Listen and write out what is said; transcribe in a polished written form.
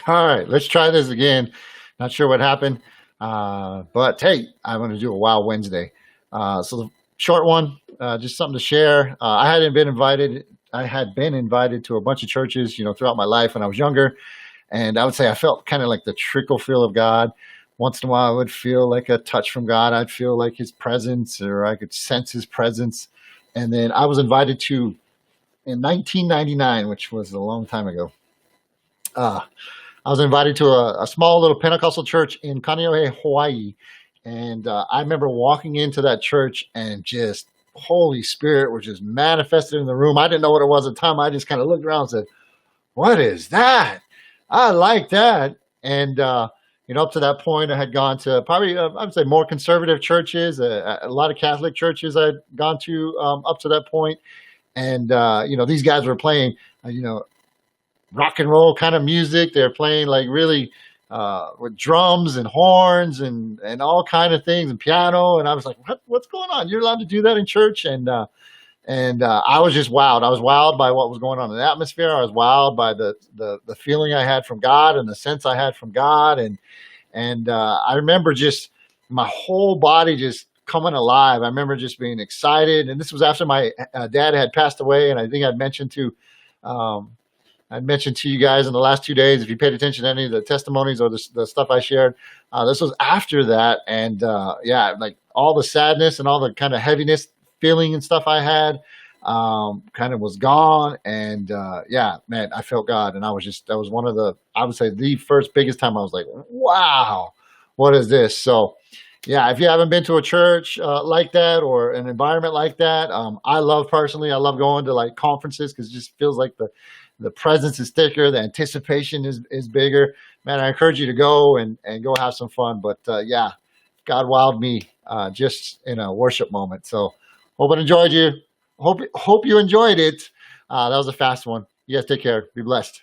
All right, let's try this again. Not sure what happened, but hey, I'm going to do a Wow Wednesday. So the short one, just something to share. I had been invited to a bunch of churches, throughout my life when I was younger, and I would say I felt kind of like the trickle feel of God. Once in a while, I would feel like a touch from God. I'd feel like His presence, or I could sense His presence. And then I was invited to in 1999, which was a long time ago. Uh, I was invited to a small little Pentecostal church in Kaneohe, Hawaii. And I remember walking into that church and just Holy Spirit was just manifested in the room. I didn't know what it was at the time. I just kind of looked around and said, "What is that? I like that." And, up to that point, I had gone to probably, I would say, more conservative churches, a lot of Catholic churches I'd gone to up to that point. And, these guys were playing, rock and roll kind of music. They're playing like really with drums and horns and all kind of things and piano. And I was like, what's going on? You're allowed to do that in church? And I was just wowed. I was wowed by what was going on in the atmosphere. I was wowed by the feeling I had from God and the sense I had from God. And I remember just my whole body just coming alive. I remember just being excited. And this was after my dad had passed away. And I think um, I'd mentioned to you guys in the last 2 days, if you paid attention to any of the testimonies or the stuff I shared, this was after that. And yeah, like all the sadness and all the kind of heaviness feeling and stuff I had kind of was gone. And yeah, man, I felt God. And that was one of I would say the first biggest time I was like, wow, what is this? So yeah, if you haven't been to a church like that or an environment like that, I love going to like conferences because it just feels like the presence is thicker, the anticipation is bigger. Man, I encourage you to go and go have some fun. But yeah, God wowed me just in a worship moment. So hope it enjoyed you. Hope you enjoyed it. That was a fast one. You guys take care. Be blessed.